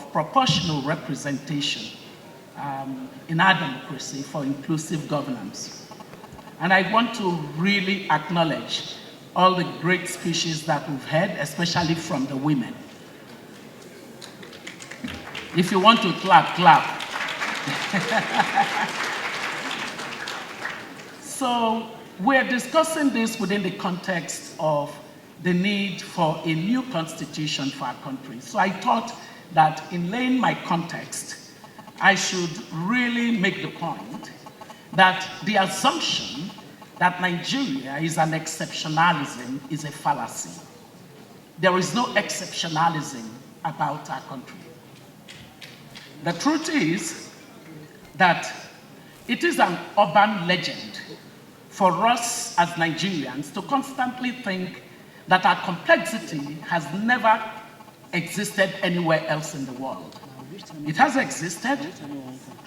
of proportional representation in our democracy for inclusive governance. And I want to really acknowledge all the great speeches that we've heard, especially from the women. If you want to clap, clap. So we're discussing this within the context of the need for a new constitution for our country. So I thought that in laying my context, I should really make the point that the assumption that Nigeria is an exceptionalism is a fallacy. There is no exceptionalism about our country. The truth is that it is an urban legend for us as Nigerians to constantly think that our complexity has never existed anywhere else in the world. It has existed,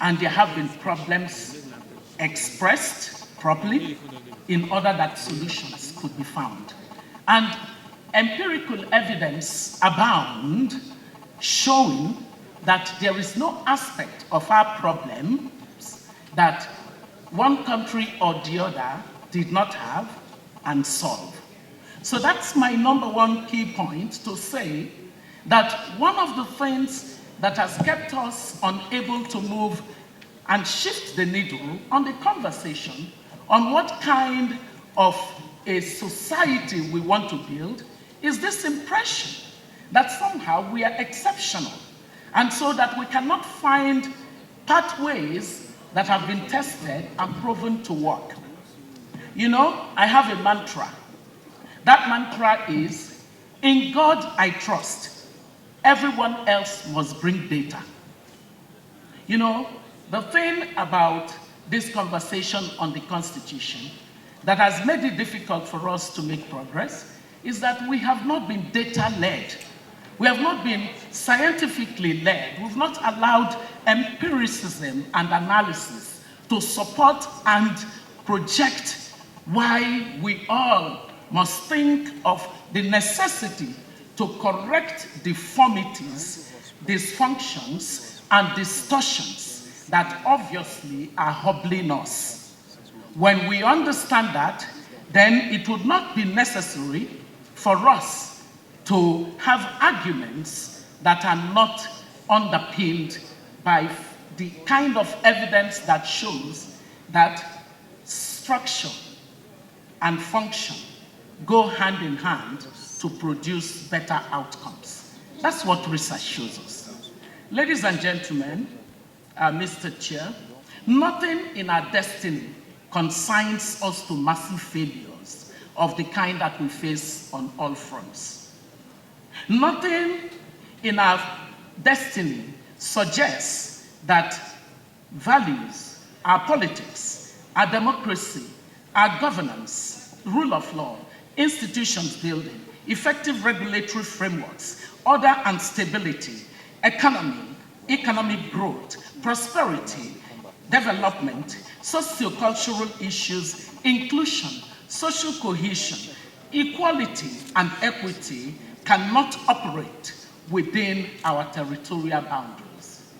and there have been problems expressed properly in order that solutions could be found. And empirical evidence abound showing that there is no aspect of our problems that one country or the other did not have and solve. So that's my number one key point, to say that one of the things that has kept us unable to move and shift the needle on the conversation on what kind of a society we want to build is this impression that somehow we are exceptional, and so that we cannot find pathways that have been tested and proven to work. You know, I have a mantra. That mantra is, in God I trust. Everyone else must bring data. You know, the thing about this conversation on the Constitution that has made it difficult for us to make progress is that we have not been data-led. We have not been scientifically led. We've not allowed empiricism and analysis to support and project why we all must think of the necessity to correct deformities, dysfunctions, and distortions that obviously are hobbling us. When we understand that, then it would not be necessary for us to have arguments that are not underpinned by the kind of evidence that shows that structure and function go hand in hand to produce better outcomes. That's what research shows us. Ladies and gentlemen, Mr. Chair, nothing in our destiny consigns us to massive failures of the kind that we face on all fronts. Nothing in our destiny suggests that values, our politics, our democracy, our governance, rule of law, institutions building, effective regulatory frameworks, order and stability, economic growth, prosperity, development, socio-cultural issues, inclusion, social cohesion, equality, and equity cannot operate within our territorial boundaries.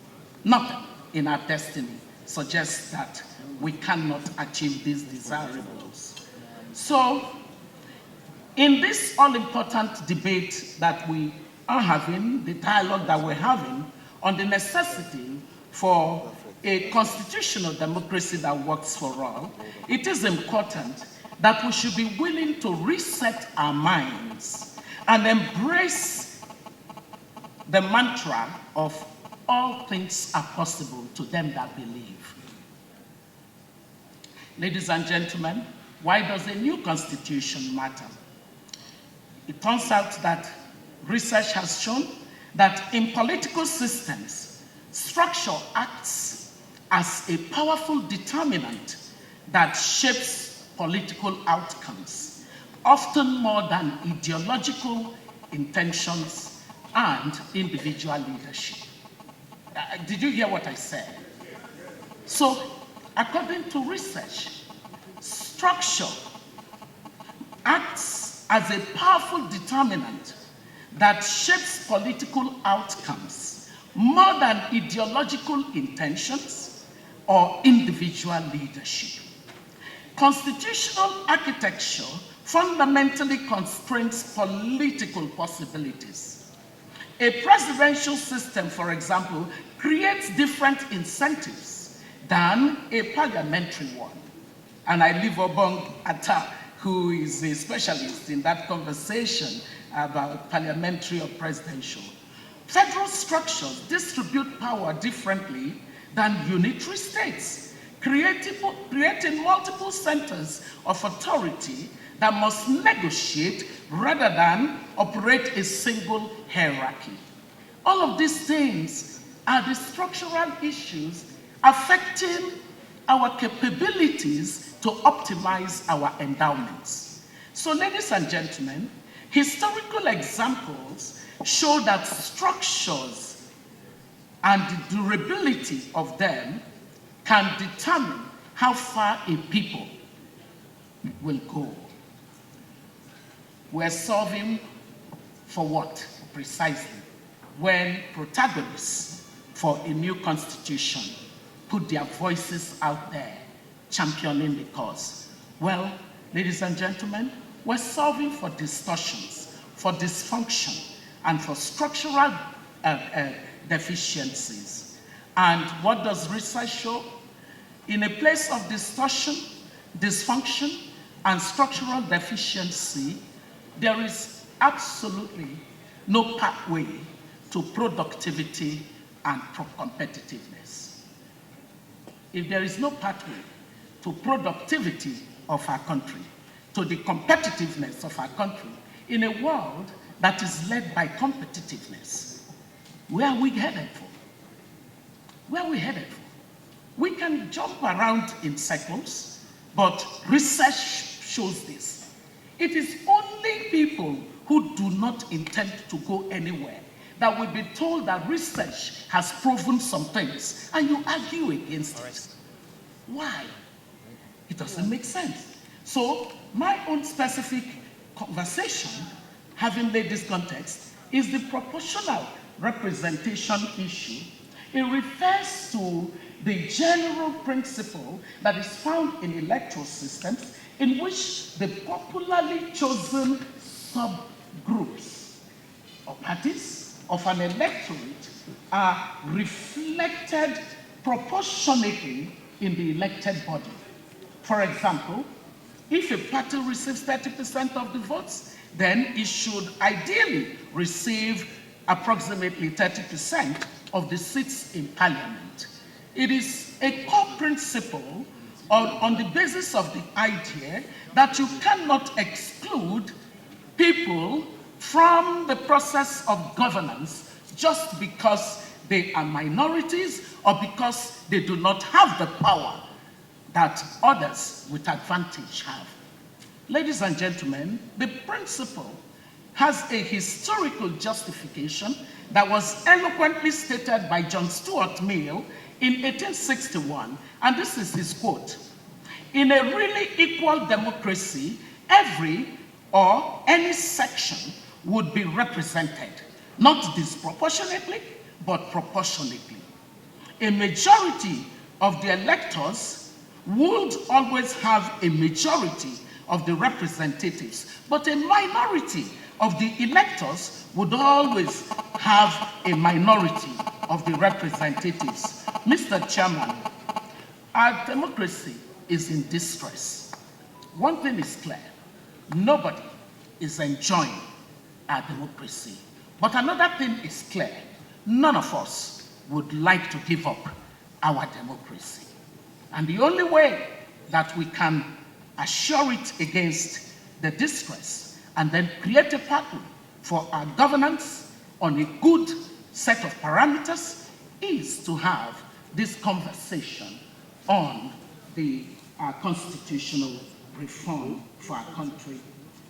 Nothing in our destiny suggests that we cannot achieve these desirables. So, in this all-important debate that we are having, the dialogue that we're having on the necessity for a constitutional democracy that works for all, it is important that we should be willing to reset our minds and embrace the mantra of all things are possible to them that believe. Ladies and gentlemen, why does a new constitution matter? It turns out that research has shown that in political systems, structure acts as a powerful determinant that shapes political outcomes, often more than ideological intentions and individual leadership. Did you hear what I said? So, according to research, structure acts as a powerful determinant that shapes political outcomes, more than ideological intentions or individual leadership. Constitutional architecture fundamentally constrains political possibilities. A presidential system, for example, creates different incentives than a parliamentary one. And I leave Obong Atta, who is a specialist in that conversation about parliamentary or presidential. Federal structures distribute power differently than unitary states, creating multiple centers of authority that must negotiate rather than operate a single hierarchy. All of these things are the structural issues affecting our capabilities to optimize our endowments. So, ladies and gentlemen, historical examples show that structures and the durability of them can determine how far a people will go. We're solving for what, precisely? When protagonists for a new constitution put their voices out there, championing the cause. Well, ladies and gentlemen, we're solving for distortions, for dysfunction, and for structural deficiencies. And what does research show? In a place of distortion, dysfunction, and structural deficiency, there is absolutely no pathway to productivity and competitiveness. If there is no pathway to productivity of our country, to the competitiveness of our country, in a world that is led by competitiveness, where are we headed for? Where are we headed for? We can jump around in circles, but research shows this. It is only people who do not intend to go anywhere that will be told that research has proven some things, and you argue against it. Why? It doesn't make sense. So my own specific conversation, having laid this context, is the proportional representation issue. It refers to the general principle that is found in electoral systems in which the popularly chosen subgroups or parties of an electorate are reflected proportionately in the elected body. For example, if a party receives 30% of the votes, then it should ideally receive approximately 30% of the seats in parliament. It is a core principle on the basis of the idea that you cannot exclude people from the process of governance just because they are minorities or because they do not have the power that others with advantage have. Ladies and gentlemen, the principle has a historical justification that was eloquently stated by John Stuart Mill in 1861, and this is his quote: "In a really equal democracy, every or any section would be represented, not disproportionately, but proportionately. A majority of the electors would always have a majority of the representatives, but a minority of the electors would always have a minority of the representatives." Mr. Chairman, our democracy is in distress. One thing is clear: nobody is enjoying our democracy. But another thing is clear: none of us would like to give up our democracy. And the only way that we can assure it against the distress and then create a pathway for our governance on a good set of parameters is to have this conversation on the constitutional reform for our country.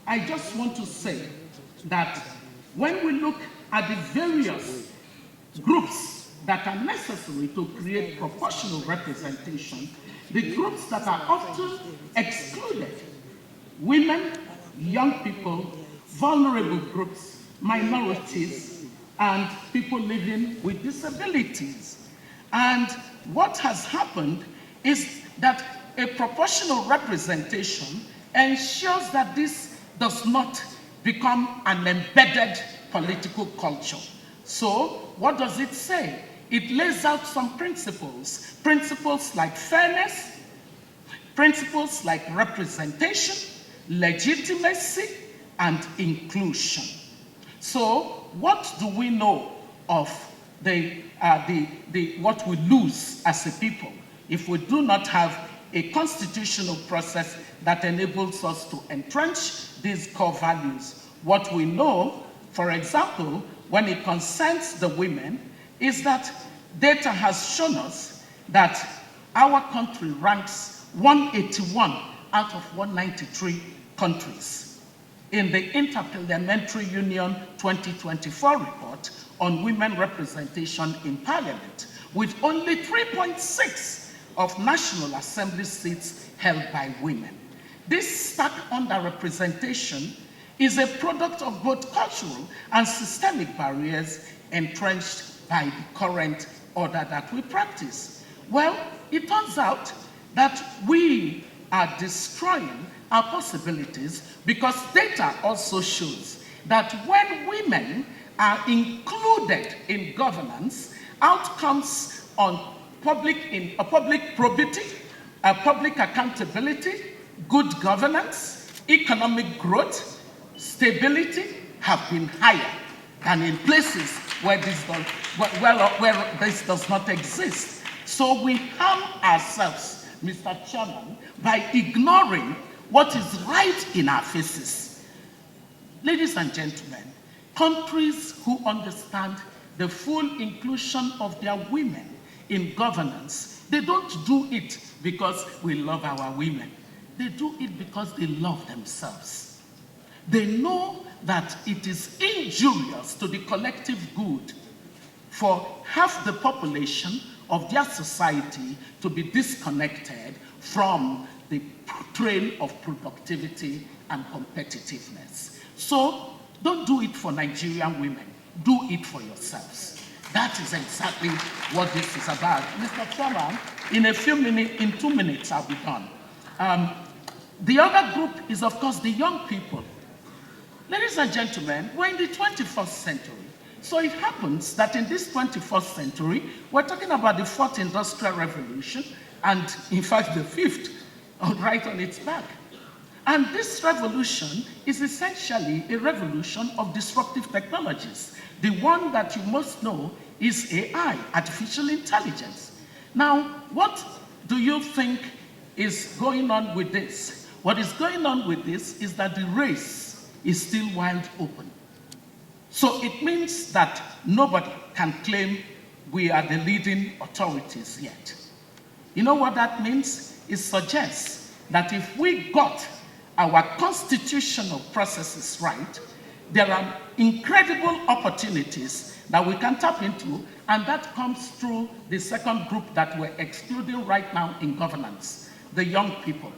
I just want to say that when we look at the various groups that are necessary to create proportional representation, the groups that are often excluded: women, young people, vulnerable groups, minorities, and people living with disabilities. And what has happened is that a proportional representation ensures that this does not become an embedded political culture. So what does it say? It lays out some principles. Principles like fairness, principles like representation, legitimacy, and inclusion. So what do we know of what we lose as a people if we do not have a constitutional process that enables us to entrench these core values? What we know, for example, when it concerns the women, is that data has shown us that our country ranks 181 out of 193 countries in the Interparliamentary Union 2024 report on women representation in parliament, with only 3.6 of National Assembly seats held by women. This stark underrepresentation is a product of both cultural and systemic barriers entrenched by the current order that we practice. Well, it turns out that we are destroying our possibilities because data also shows that when women are included in governance, outcomes on public probity, public accountability, good governance, economic growth, stability have been higher than in places where this does not exist. So we harm ourselves, Mr. Chairman, by ignoring what is right in our faces. Ladies and gentlemen, countries who understand the full inclusion of their women in governance, they don't do it because we love our women. They do it because they love themselves. They know that it is injurious to the collective good for half the population of their society to be disconnected from the train of productivity and competitiveness. So don't do it for Nigerian women. Do it for yourselves. That is exactly what this is about. Mr. Chairman, in 2 minutes, I'll be done. The other group is, of course, the young people. Ladies and gentlemen, we're in the 21st century. So it happens that in this 21st century, we're talking about the fourth industrial revolution, and in fact, the fifth, right on its back. And this revolution is essentially a revolution of disruptive technologies. The one that you most know is AI, artificial intelligence. Now, what do you think is going on with this? What is going on with this is that the race is still wide open. So it means that nobody can claim we are the leading authorities yet. You know what that means? It suggests that if we got our constitutional processes right, there are incredible opportunities that we can tap into, and that comes through the second group that we're excluding right now in governance, the young people.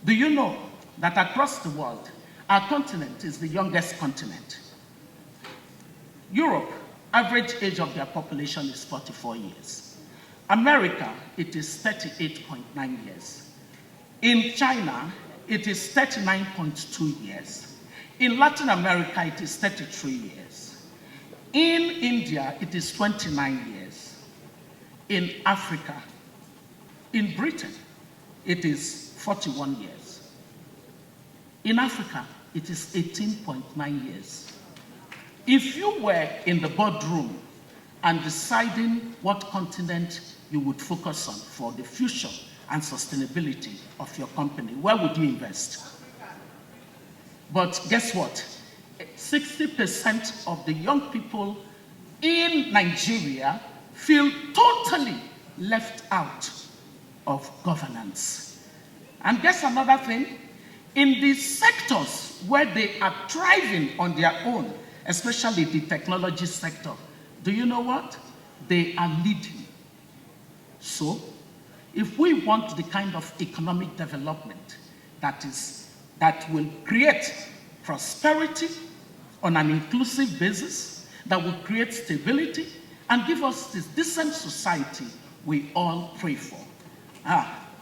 Do you know that across the world, our continent is the youngest continent? Europe, average age of their population is 44 years. America, it is 38.9 years. In China, it is 39.2 years. In Latin America, it is 33 years. In India, it is 29 years. In Africa, in Britain, it is 41 years. In Africa, it is 18.9 years. If you were in the boardroom and deciding what continent you would focus on for the future and sustainability of your company, where would you invest? But guess what? 60% of the young people in Nigeria feel totally left out of governance. And guess another thing? In the sectors where they are thriving on their own, especially the technology sector, do you know what? They are leading. So, if we want the kind of economic development that will create prosperity on an inclusive basis, that will create stability and give us this decent society we all pray for.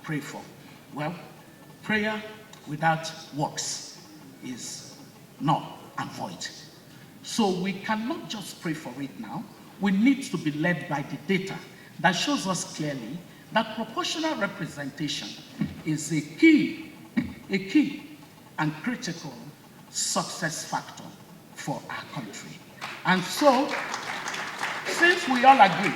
Pray for. Well, prayer without works is null and void. So we cannot just pray for it now. We need to be led by the data that shows us clearly that proportional representation is a key and critical success factor for our country. And so, since we all agree,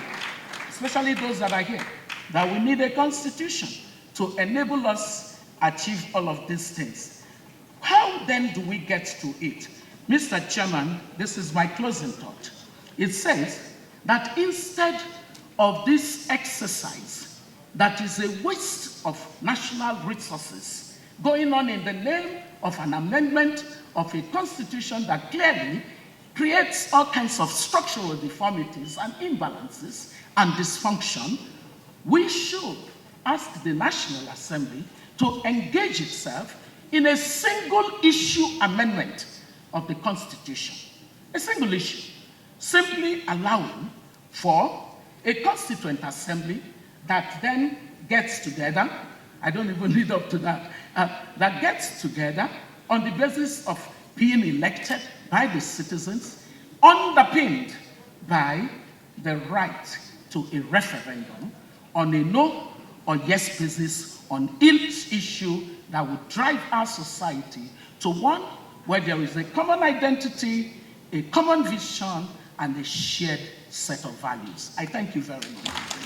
especially those that are here, that we need a constitution to enable us achieve all of these things, how then do we get to it? Mr. Chairman, this is my closing thought. It says that instead of this exercise that is a waste of national resources going on in the name of an amendment of a constitution that clearly creates all kinds of structural deformities and imbalances and dysfunction, we should ask the National Assembly to engage itself in a single issue amendment of the Constitution. A single issue, simply allowing for a constituent assembly that then gets together, I don't even lead up to that, that gets together on the basis of being elected by the citizens, underpinned by the right to a referendum on a no or yes basis on each issue that would drive our society to one where there is a common identity, a common vision, and a shared set of values. I thank you very much.